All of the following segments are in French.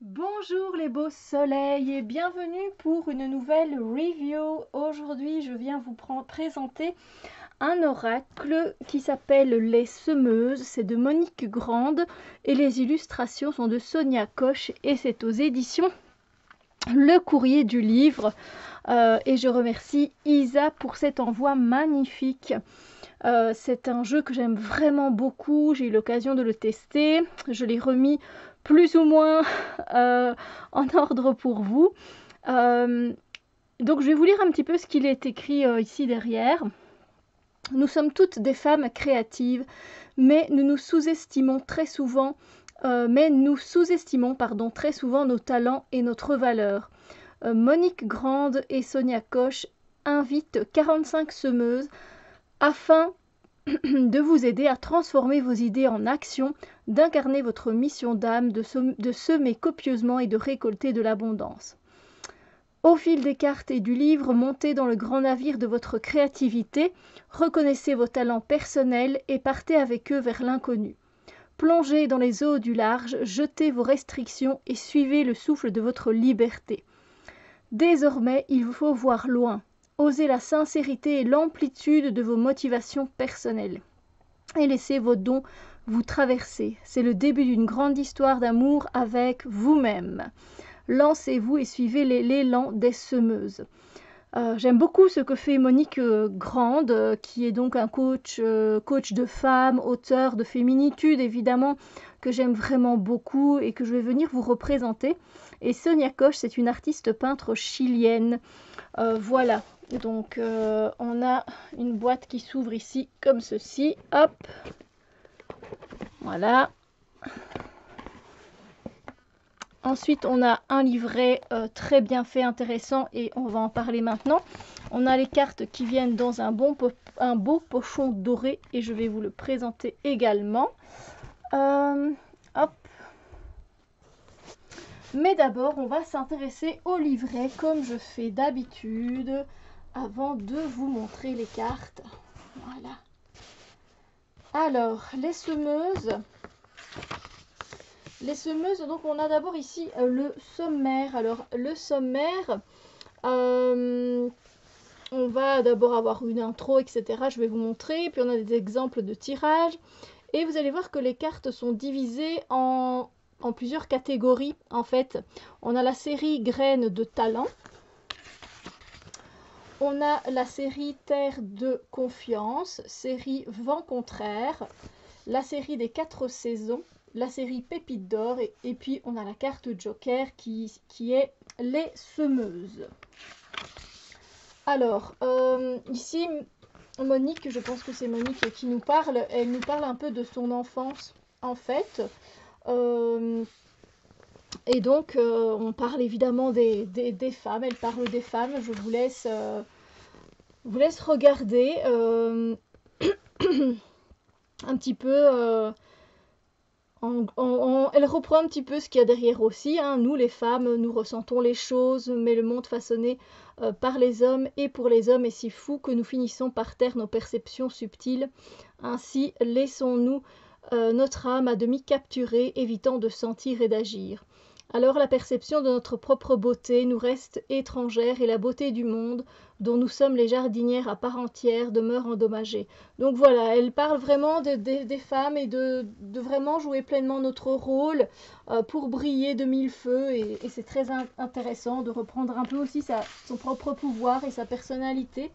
Bonjour les beaux soleils et bienvenue pour une nouvelle review. Aujourd'hui, je viens vous présenter un oracle qui s'appelle Les Semeuses. C'est de Monique Grande et les illustrations sont de Sonia Koch et c'est aux éditions Le Courrier du Livre. Et je remercie Isa pour cet envoi magnifique. C'est un jeu que j'aime vraiment beaucoup, j'ai eu l'occasion de le tester, je l'ai remis plus ou moins en ordre pour vous. Donc je vais vous lire un petit peu ce qu'il est écrit ici derrière. Nous sommes toutes des femmes créatives, mais nous sous-estimons très souvent très souvent nos talents et notre valeur. Monique Grande et Sonia Koch invitent 45 semeuses afin de vous aider à transformer vos idées en action, d'incarner votre mission d'âme, de semer copieusement et de récolter de l'abondance. Au fil des cartes et du livre, montez dans le grand navire de votre créativité, reconnaissez vos talents personnels et partez avec eux vers l'inconnu. Plongez dans les eaux du large, jetez vos restrictions et suivez le souffle de votre liberté. Désormais, il vous faut voir loin. Osez la sincérité et l'amplitude de vos motivations personnelles. Et laissez vos dons vous traverser. C'est le début d'une grande histoire d'amour avec vous-même. Lancez-vous et suivez l'élan des semeuses. J'aime beaucoup ce que fait Monique Grande, qui est donc un coach de femmes, auteur de féminitude évidemment, que j'aime vraiment beaucoup et que je vais venir vous représenter. Et Sonia Koch, c'est une artiste peintre chilienne. Voilà, donc on a une boîte qui s'ouvre ici comme ceci. Hop, voilà. Ensuite, on a un livret très bien fait, intéressant, et on va en parler maintenant. On a les cartes qui viennent dans un beau pochon doré, et je vais vous le présenter également. Hop. Mais d'abord, on va s'intéresser au livret, comme je fais d'habitude, avant de vous montrer les cartes. Voilà. Alors, les semeuses. Les semeuses, donc on a d'abord ici le sommaire. Alors le sommaire, on va d'abord avoir une intro, etc. Je vais vous montrer, puis on a des exemples de tirage. Et vous allez voir que les cartes sont divisées en plusieurs catégories. En fait, on a la série Graines de talent. On a la série Terre de confiance, série Vent contraire, la série des 4 saisons, la série Pépites d'or et puis on a la carte Joker qui est les semeuses. Alors, ici, Monique, je pense que c'est Monique qui nous parle, elle nous parle un peu de son enfance en fait. Et donc, on parle évidemment des femmes, elle parle des femmes, je vous laisse regarder un petit peu... elle reprend un petit peu ce qu'il y a derrière aussi. Hein. Nous, les femmes, nous ressentons les choses, mais le monde façonné par les hommes et pour les hommes est si fou que nous finissons par taire nos perceptions subtiles. Ainsi, laissons-nous notre âme à demi capturée, évitant de sentir et d'agir. Alors la perception de notre propre beauté nous reste étrangère et la beauté du monde, dont nous sommes les jardinières à part entière, demeure endommagée. Donc voilà, elle parle vraiment des femmes et de vraiment jouer pleinement notre rôle pour briller de mille feux. Et c'est très intéressant de reprendre un peu aussi son propre pouvoir et sa personnalité.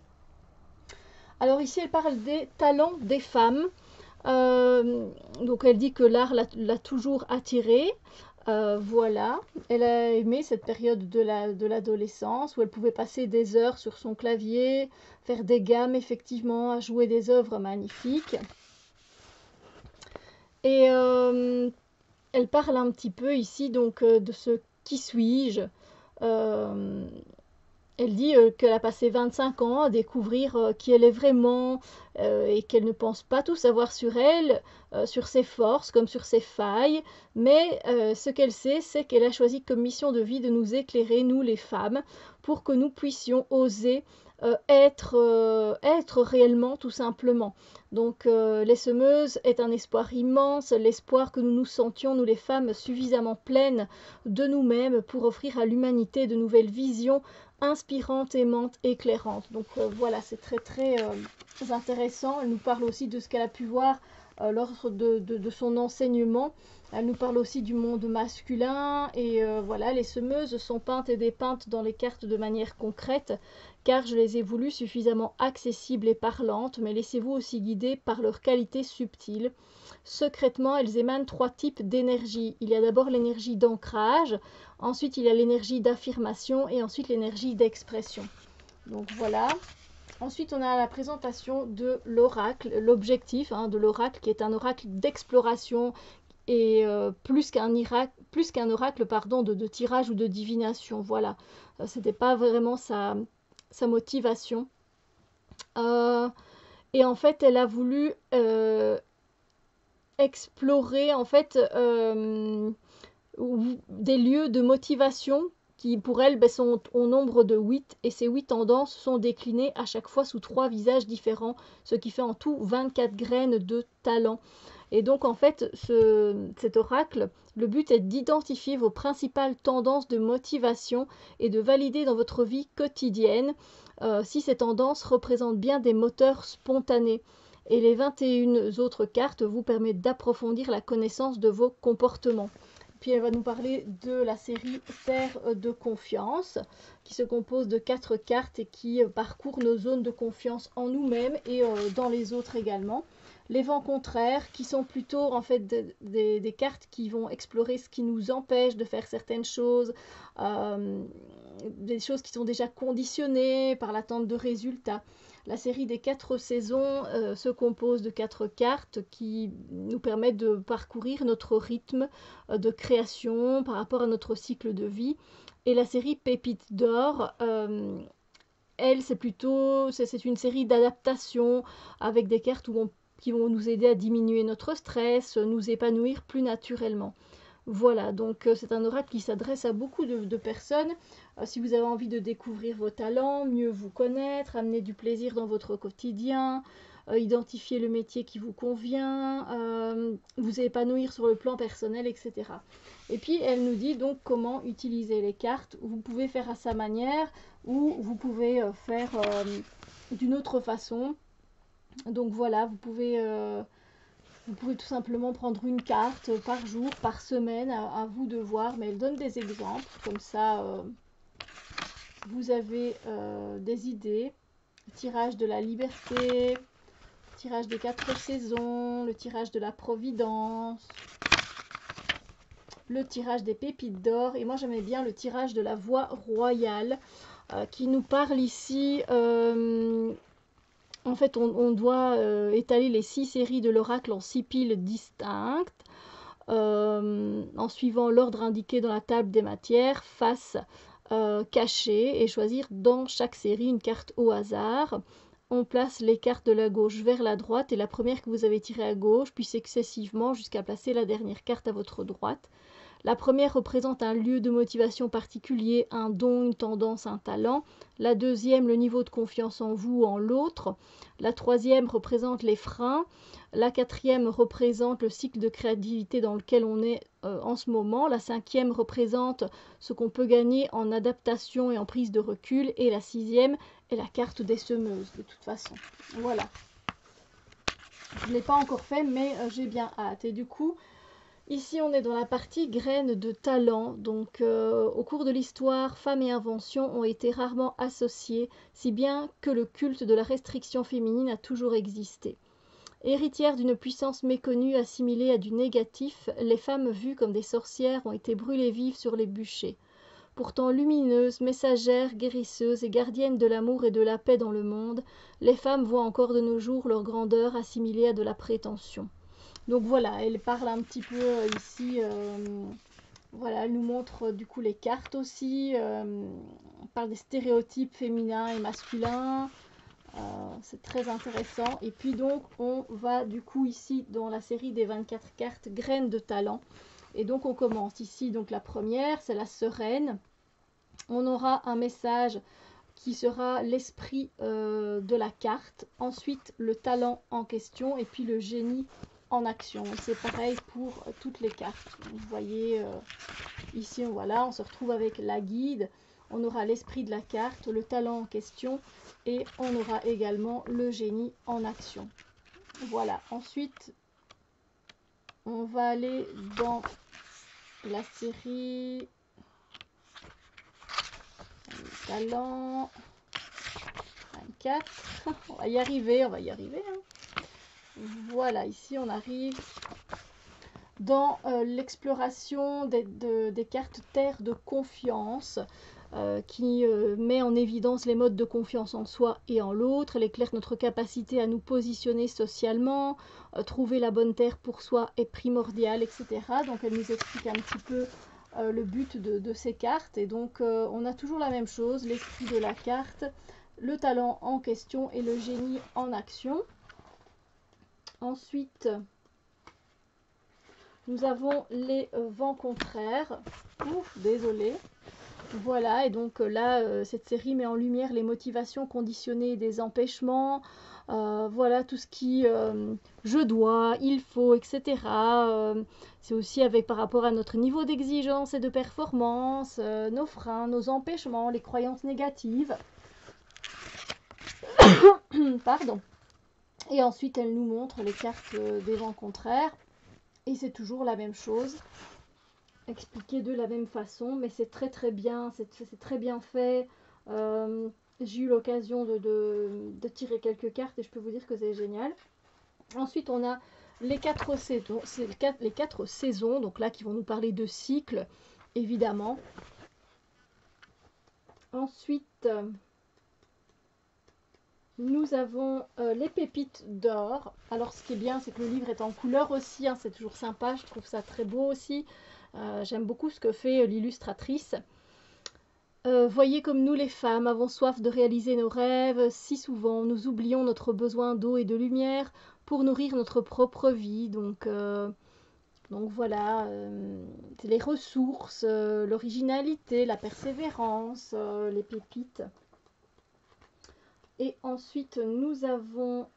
Alors ici, elle parle des talents des femmes. Donc elle dit que l'art l'a toujours attirée. Voilà, elle a aimé cette période de l'adolescence où elle pouvait passer des heures sur son clavier, faire des gammes effectivement, à jouer des œuvres magnifiques. Et elle parle un petit peu ici donc de ce qui suis-je. Elle dit qu'elle a passé 25 ans à découvrir qui elle est vraiment et qu'elle ne pense pas tout savoir sur elle, sur ses forces comme sur ses failles, mais ce qu'elle sait, c'est qu'elle a choisi comme mission de vie de nous éclairer, nous les femmes, pour que nous puissions oser être réellement tout simplement. Donc les semeuses est un espoir immense, l'espoir que nous nous sentions, nous les femmes, suffisamment pleines de nous-mêmes pour offrir à l'humanité de nouvelles visions inspirantes, aimantes, éclairantes. Donc voilà, c'est très très intéressant. Elle nous parle aussi de ce qu'elle a pu voir lors de son enseignement. Elle nous parle aussi du monde masculin et voilà, les semeuses sont peintes et dépeintes dans les cartes de manière concrète car je les ai voulues suffisamment accessibles et parlantes, mais laissez-vous aussi guider par leur qualité subtile. Secrètement, elles émanent 3 types d'énergie. Il y a d'abord l'énergie d'ancrage, ensuite il y a l'énergie d'affirmation et ensuite l'énergie d'expression. Donc voilà. Ensuite, on a la présentation de l'oracle, l'objectif de l'oracle qui est un oracle d'exploration et plus qu'un oracle de tirage ou de divination. Voilà, c'était pas vraiment sa motivation. Et en fait, elle a voulu explorer en fait des lieux de motivation qui pour elle sont au nombre de 8 et ces 8 tendances sont déclinées à chaque fois sous 3 visages différents, ce qui fait en tout 24 graines de talent. Et donc en fait, cet oracle, le but est d'identifier vos principales tendances de motivation et de valider dans votre vie quotidienne si ces tendances représentent bien des moteurs spontanés. Et les 21 autres cartes vous permettent d'approfondir la connaissance de vos comportements. Puis elle va nous parler de la série Terre de confiance, qui se compose de 4 cartes et qui parcourt nos zones de confiance en nous-mêmes et dans les autres également. Les vents contraires, qui sont plutôt en fait des cartes qui vont explorer ce qui nous empêche de faire certaines choses, des choses qui sont déjà conditionnées par l'attente de résultats. La série des 4 saisons se compose de 4 cartes qui nous permettent de parcourir notre rythme de création par rapport à notre cycle de vie. Et la série Pépites d'or, elle, c'est une série d'adaptations avec des cartes qui vont nous aider à diminuer notre stress, nous épanouir plus naturellement. Voilà, donc c'est un oracle qui s'adresse à beaucoup de personnes. Si vous avez envie de découvrir vos talents, mieux vous connaître, amener du plaisir dans votre quotidien, identifier le métier qui vous convient, vous épanouir sur le plan personnel, etc. Et puis elle nous dit donc comment utiliser les cartes. Vous pouvez faire à sa manière ou vous pouvez faire d'une autre façon. Donc voilà, vous pouvez tout simplement prendre une carte par jour, par semaine, à vous de voir, mais elle donne des exemples, comme ça vous avez des idées. Le tirage de la liberté, le tirage des 4 saisons, le tirage de la providence, le tirage des pépites d'or, et moi j'aimais bien le tirage de la voie royale, qui nous parle ici... En fait, on doit étaler les 6 séries de l'oracle en 6 piles distinctes, en suivant l'ordre indiqué dans la table des matières, face cachée, et choisir dans chaque série une carte au hasard. On place les cartes de la gauche vers la droite et la première que vous avez tirée à gauche, puis successivement jusqu'à placer la dernière carte à votre droite. La première représente un lieu de motivation particulier, un don, une tendance, un talent. La deuxième, le niveau de confiance en vous, en l'autre. La troisième représente les freins. La quatrième représente le cycle de créativité dans lequel on est en ce moment. La cinquième représente ce qu'on peut gagner en adaptation et en prise de recul. Et la sixième est la carte des semeuses, de toute façon. Voilà. Je ne l'ai pas encore fait, mais j'ai bien hâte. Et du coup... Ici, on est dans la partie graines de talent. Donc, au cours de l'histoire, femmes et inventions ont été rarement associées, si bien que le culte de la restriction féminine a toujours existé. Héritières d'une puissance méconnue assimilée à du négatif, les femmes vues comme des sorcières ont été brûlées vives sur les bûchers. Pourtant lumineuses, messagères, guérisseuses et gardiennes de l'amour et de la paix dans le monde, les femmes voient encore de nos jours leur grandeur assimilée à de la prétention. Donc voilà, elle parle un petit peu ici, voilà, elle nous montre du coup les cartes aussi, on parle des stéréotypes féminins et masculins, c'est très intéressant. Et puis donc on va du coup ici dans la série des 24 cartes graines de talent. Et donc on commence ici, donc la première c'est la sereine. On aura un message qui sera l'esprit de la carte, ensuite le talent en question et puis le génie en action. C'est pareil pour toutes les cartes. Vous voyez ici, voilà, on se retrouve avec la guide, on aura l'esprit de la carte, le talent en question et on aura également le génie en action. Voilà, ensuite on va aller dans la série talent 24. On va y arriver, hein. Voilà, ici on arrive dans l'exploration des cartes terre de confiance qui met en évidence les modes de confiance en soi et en l'autre. Elle éclaire notre capacité à nous positionner socialement, trouver la bonne terre pour soi est primordial, etc. Donc elle nous explique un petit peu le but de ces cartes. Et donc on a toujours la même chose, l'esprit de la carte, le talent en question et le génie en action. Ensuite, nous avons les vents contraires. Ouf, désolé. Voilà, et donc là, cette série met en lumière les motivations conditionnées des empêchements. Voilà, tout ce qui je dois, il faut, etc. C'est aussi avec par rapport à notre niveau d'exigence et de performance, nos freins, nos empêchements, les croyances négatives. Pardon. Et ensuite, elle nous montre les cartes des vents contraires. Et c'est toujours la même chose, expliqué de la même façon, mais c'est très bien, c'est très bien fait. J'ai eu l'occasion de tirer quelques cartes et je peux vous dire que c'est génial. Ensuite, on a les 4 saisons, les 4 saisons, donc là qui vont nous parler de cycle, évidemment. Ensuite, nous avons les pépites d'or. Alors ce qui est bien, c'est que le livre est en couleur aussi, hein, c'est toujours sympa, je trouve ça très beau aussi. J'aime beaucoup ce que fait l'illustratrice. Voyez comme nous les femmes avons soif de réaliser nos rêves, si souvent nous oublions notre besoin d'eau et de lumière pour nourrir notre propre vie. Donc voilà, les ressources, l'originalité, la persévérance, les pépites. Et ensuite, nous avons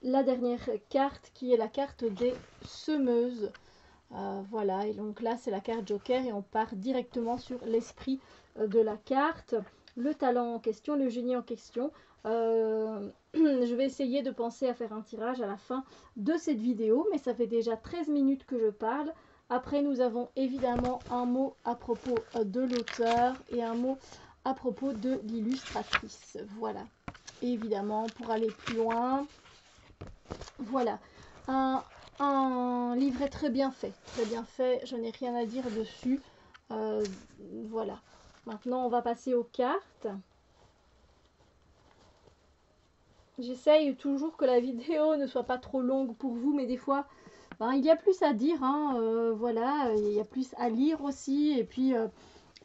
la dernière carte qui est la carte des semeuses. Voilà, et donc là, c'est la carte Joker et on part directement sur l'esprit de la carte, le talent en question, le génie en question. Je vais essayer de penser à faire un tirage à la fin de cette vidéo, mais ça fait déjà 13 minutes que je parle. Après, nous avons évidemment un mot à propos de l'auteur et un mot à propos de l'illustratrice. Voilà. Et évidemment, pour aller plus loin, voilà. Un livret très bien fait, je n'ai rien à dire dessus. Voilà. Maintenant, on va passer aux cartes. J'essaye toujours que la vidéo ne soit pas trop longue pour vous, mais des fois, ben, il y a plus à dire, hein, voilà, il y a plus à lire aussi, et puis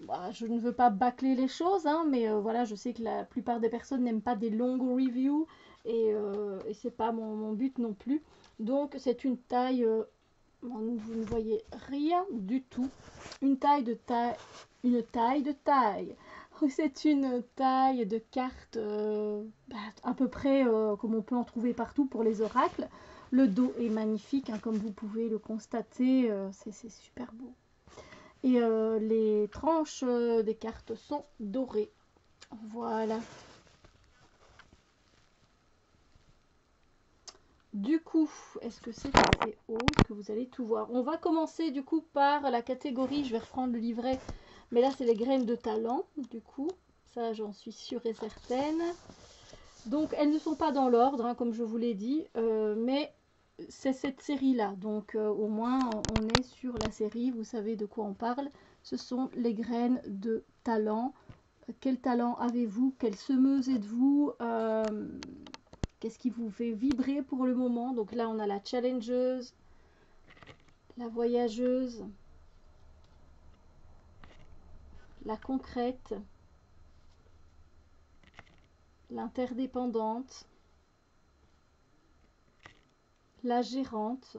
bah, je ne veux pas bâcler les choses, hein, mais voilà, je sais que la plupart des personnes n'aiment pas des longues reviews, et c'est pas mon but non plus. Donc c'est une taille, vous ne voyez rien du tout, une taille de taille, une taille de taille. C'est une taille de carte à peu près comme on peut en trouver partout pour les oracles. Le dos est magnifique, hein, comme vous pouvez le constater, c'est super beau. Et les tranches des cartes sont dorées. Voilà. Du coup, est-ce que c'est assez haut que vous allez tout voir? On va commencer du coup par la catégorie, je vais reprendre le livret, mais là c'est les graines de talent, du coup, ça j'en suis sûre et certaine. Donc elles ne sont pas dans l'ordre, hein, comme je vous l'ai dit, mais c'est cette série-là, donc au moins on est sur la série, vous savez de quoi on parle. Ce sont les graines de talent. Quel talent avez-vous? Quelle semeuse êtes-vous? Qu'est-ce qui vous fait vibrer pour le moment? Donc là, on a la challengeuse, la voyageuse, la concrète, l'interdépendante, la gérante,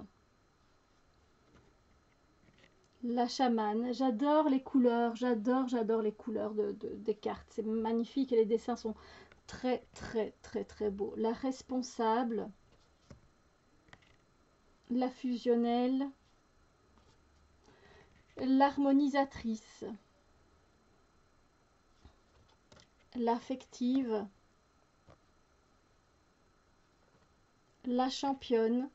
La chamane. J'adore les couleurs, j'adore les couleurs des cartes. C'est magnifique et les dessins sont très beaux. La responsable, la fusionnelle, l'harmonisatrice, l'affective, la championne,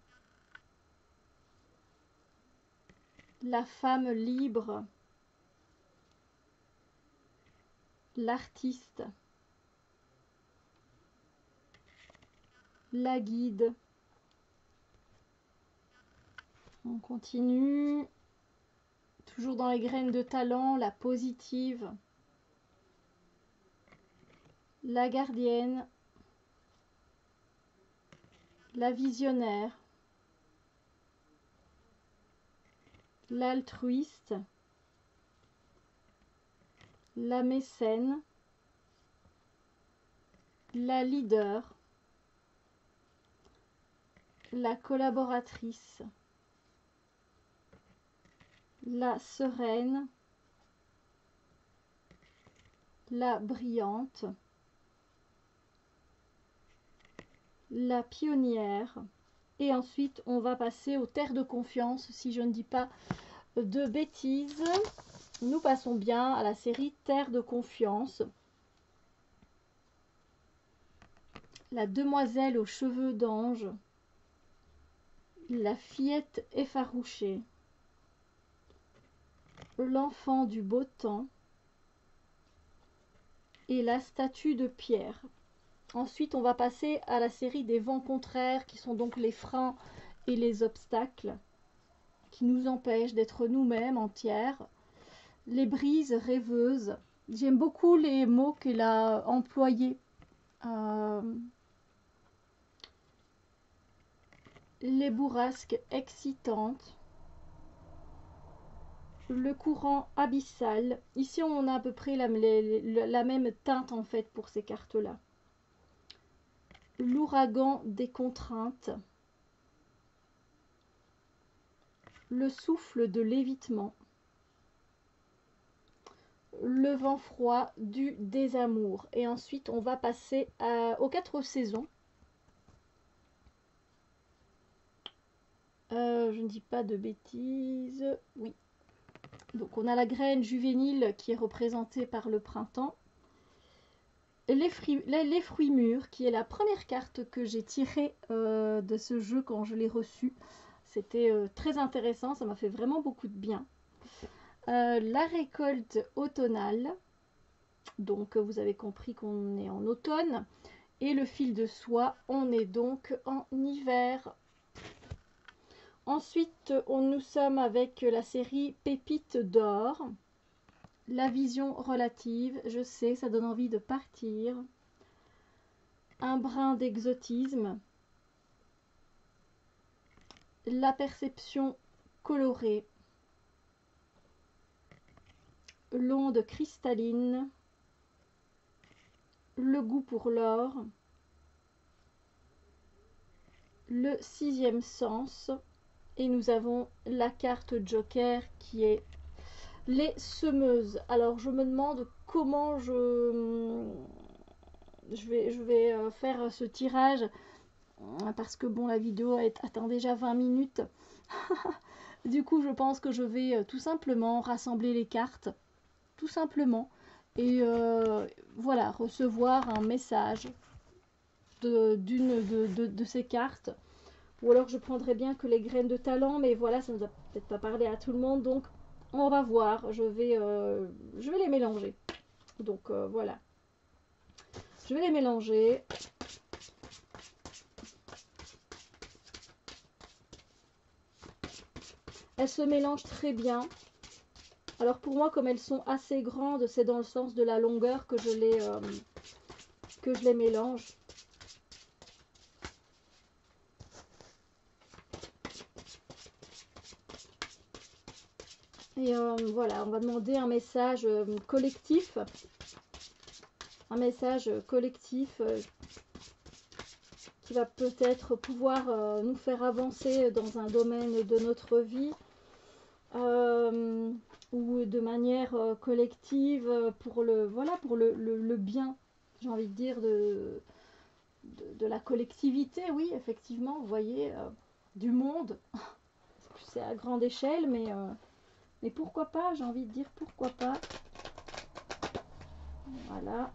la femme libre, l'artiste, la guide. On continue. Toujours dans les graines de talent, la positive, la gardienne, la visionnaire, l'altruiste, la mécène, la leader, la collaboratrice, la sereine, la brillante, la pionnière. Et ensuite, on va passer aux terres de confiance, si je ne dis pas de bêtises. Nous passons bien à la série Terre de confiance. La demoiselle aux cheveux d'ange, la fillette effarouchée, l'enfant du beau temps et la statue de pierre. Ensuite, on va passer à la série des vents contraires, qui sont donc les freins et les obstacles qui nous empêchent d'être nous-mêmes entières. Les brises rêveuses. J'aime beaucoup les mots qu'elle a employés. Les bourrasques excitantes. Le courant abyssal. Ici, on a à peu près la même teinte en fait pour ces cartes-là. L'ouragan des contraintes. Le souffle de l'évitement. Le vent froid du désamour. Et ensuite, on va passer aux 4 saisons. Je ne dis pas de bêtises. Oui. Donc, on a la graine juvénile qui est représentée par le printemps. Les fruits mûrs, qui est la première carte que j'ai tirée de ce jeu quand je l'ai reçu. C'était très intéressant, ça m'a fait vraiment beaucoup de bien. La récolte automnale, donc vous avez compris qu'on est en automne. Et le fil de soie, on est donc en hiver. Ensuite, nous sommes avec la série Pépites d'or. La vision relative, je sais, ça donne envie de partir. Un brin d'exotisme. La perception colorée. L'onde cristalline. Le goût pour l'or. Le sixième sens. Et nous avons la carte Joker qui est les semeuses. Alors je me demande comment je vais faire ce tirage, parce que bon, la vidéo atteint déjà 20 minutes. Du coup, je pense que je vais tout simplement rassembler les cartes, tout simplement, et voilà, recevoir un message d'une de ces cartes. Ou alors je prendrais bien que les graines de talent, mais voilà, ça ne va peut-être pas parler à tout le monde, donc on va voir. Je vais les mélanger. Donc voilà. Je vais les mélanger. Elles se mélangent très bien. Alors pour moi, comme elles sont assez grandes, c'est dans le sens de la longueur que je les mélange. Et voilà, on va demander un message collectif. Un message collectif qui va peut-être pouvoir nous faire avancer dans un domaine de notre vie, ou de manière collective pour le bien, j'ai envie de dire, de la collectivité, oui, effectivement, vous voyez, du monde. C'est à grande échelle, mais pourquoi pas, j'ai envie de dire, pourquoi pas. Voilà.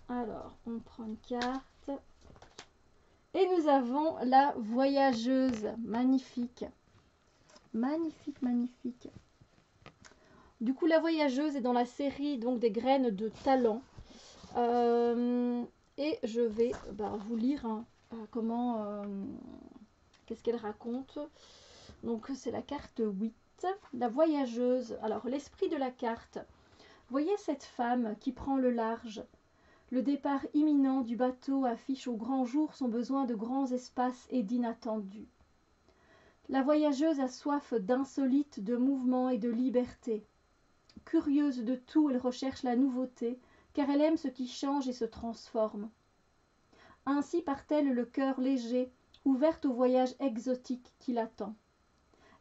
Alors, on prend une carte. Et nous avons la voyageuse. Magnifique. Magnifique, magnifique. Du coup, la voyageuse est dans la série donc, des graines de talent. Et je vais vous lire comment... qu'est-ce qu'elle raconte. Donc, c'est la carte 8. La voyageuse. Alors, l'esprit de la carte. Voyez cette femme qui prend le large. Le départ imminent du bateau affiche au grand jour son besoin de grands espaces et d'inattendus. La voyageuse a soif d'insolite, de mouvement et de liberté. Curieuse de tout, elle recherche la nouveauté, car elle aime ce qui change et se transforme. Ainsi part-elle le cœur léger, ouverte au voyage exotique qui l'attend.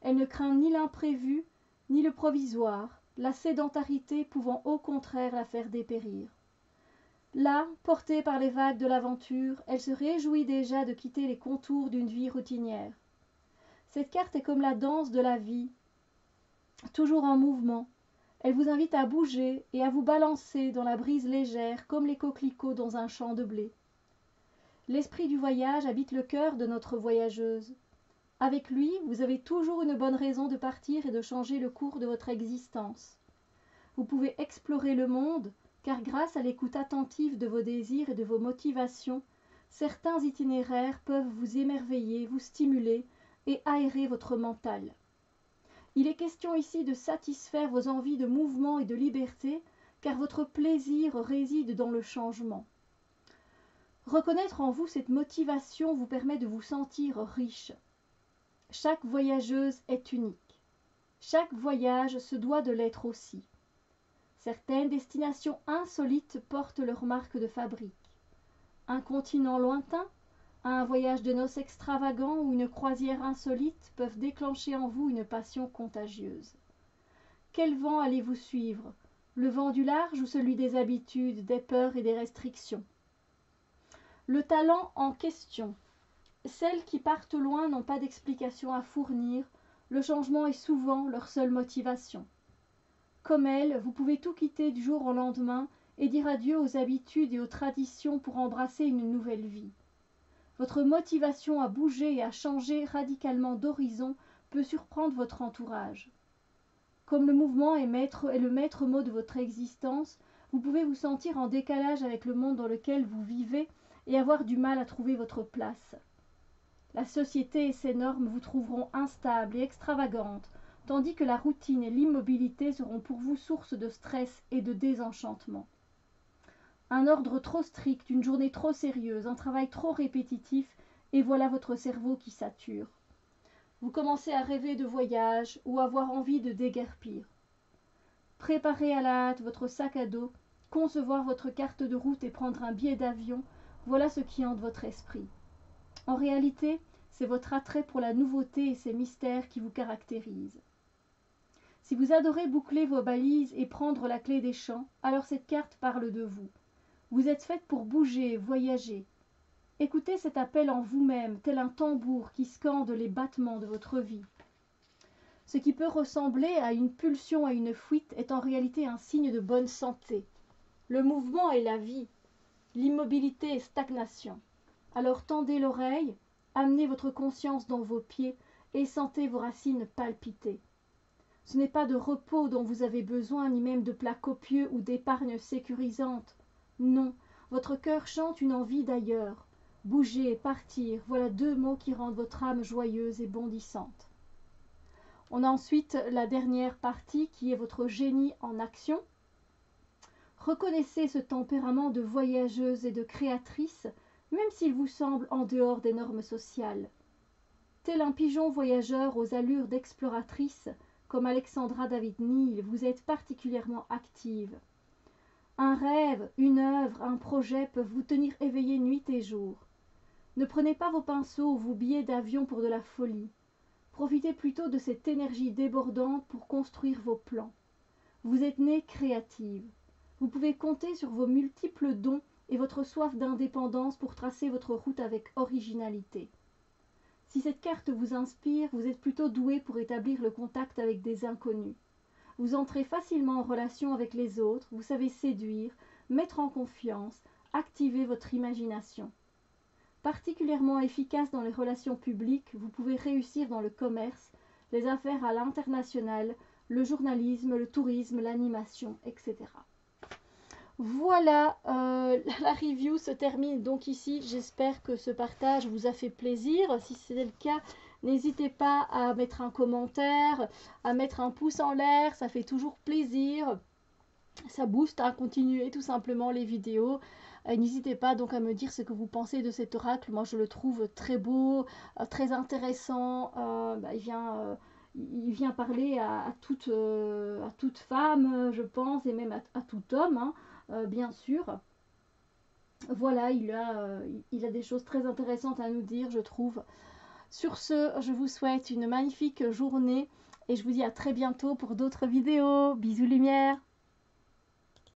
Elle ne craint ni l'imprévu, ni le provisoire, la sédentarité pouvant au contraire la faire dépérir. Là, portée par les vagues de l'aventure, elle se réjouit déjà de quitter les contours d'une vie routinière. Cette carte est comme la danse de la vie, toujours en mouvement. Elle vous invite à bouger et à vous balancer dans la brise légère comme les coquelicots dans un champ de blé. L'esprit du voyage habite le cœur de notre voyageuse. Avec lui, vous avez toujours une bonne raison de partir et de changer le cours de votre existence. Vous pouvez explorer le monde, car grâce à l'écoute attentive de vos désirs et de vos motivations, certains itinéraires peuvent vous émerveiller, vous stimuler et aérer votre mental. Il est question ici de satisfaire vos envies de mouvement et de liberté, car votre plaisir réside dans le changement. Reconnaître en vous cette motivation vous permet de vous sentir riche. Chaque voyageuse est unique. Chaque voyage se doit de l'être aussi. Certaines destinations insolites portent leur marque de fabrique. Un continent lointain, un voyage de noces extravagant ou une croisière insolite peuvent déclencher en vous une passion contagieuse. Quel vent allez-vous suivre? Le vent du large ou celui des habitudes, des peurs et des restrictions? Le talent en question. Celles qui partent loin n'ont pas d'explication à fournir, le changement est souvent leur seule motivation. Comme elles, vous pouvez tout quitter du jour au lendemain et dire adieu aux habitudes et aux traditions pour embrasser une nouvelle vie. Votre motivation à bouger et à changer radicalement d'horizon peut surprendre votre entourage. Comme le mouvement est le maître mot de votre existence, vous pouvez vous sentir en décalage avec le monde dans lequel vous vivez et avoir du mal à trouver votre place. La société et ses normes vous trouveront instable et extravagante, tandis que la routine et l'immobilité seront pour vous source de stress et de désenchantement. Un ordre trop strict, une journée trop sérieuse, un travail trop répétitif, et voilà votre cerveau qui sature. Vous commencez à rêver de voyage ou à avoir envie de déguerpir. Préparez à la hâte votre sac à dos, concevoir votre carte de route et prendre un billet d'avion, voilà ce qui hante votre esprit. En réalité, c'est votre attrait pour la nouveauté et ses mystères qui vous caractérisent. Si vous adorez boucler vos balises et prendre la clé des champs, alors cette carte parle de vous. Vous êtes faite pour bouger, voyager. Écoutez cet appel en vous-même, tel un tambour qui scande les battements de votre vie. Ce qui peut ressembler à une pulsion, à une fuite, est en réalité un signe de bonne santé. Le mouvement est la vie, l'immobilité est stagnation. Alors tendez l'oreille, amenez votre conscience dans vos pieds et sentez vos racines palpiter. Ce n'est pas de repos dont vous avez besoin, ni même de plats copieux ou d'épargne sécurisante. Non, votre cœur chante une envie d'ailleurs. Bouger, partir, voilà deux mots qui rendent votre âme joyeuse et bondissante. On a ensuite la dernière partie qui est votre génie en action. Reconnaissez ce tempérament de voyageuse et de créatrice, même s'il vous semble en dehors des normes sociales. Tel un pigeon voyageur aux allures d'exploratrice, comme Alexandra David-Néel, vous êtes particulièrement active. Un rêve, une œuvre, un projet peuvent vous tenir éveillé nuit et jour. Ne prenez pas vos pinceaux ou vos billets d'avion pour de la folie. Profitez plutôt de cette énergie débordante pour construire vos plans. Vous êtes née créative. Vous pouvez compter sur vos multiples dons et votre soif d'indépendance pour tracer votre route avec originalité. Si cette carte vous inspire, vous êtes plutôt doué pour établir le contact avec des inconnus. Vous entrez facilement en relation avec les autres, vous savez séduire, mettre en confiance, activer votre imagination. Particulièrement efficace dans les relations publiques, vous pouvez réussir dans le commerce, les affaires à l'international, le journalisme, le tourisme, l'animation, etc. Voilà, la review se termine donc ici. J'espère que ce partage vous a fait plaisir. Si c'est le cas, n'hésitez pas à mettre un commentaire, à mettre un pouce en l'air, ça fait toujours plaisir. Ça booste à continuer tout simplement les vidéos. N'hésitez pas donc à me dire ce que vous pensez de cet oracle. Moi je le trouve très beau, très intéressant. Il vient parler à toute femme, je pense, et même à tout homme, hein, bien sûr. Voilà, il a des choses très intéressantes à nous dire, je trouve. Sur ce, je vous souhaite une magnifique journée et je vous dis à très bientôt pour d'autres vidéos. Bisous lumière!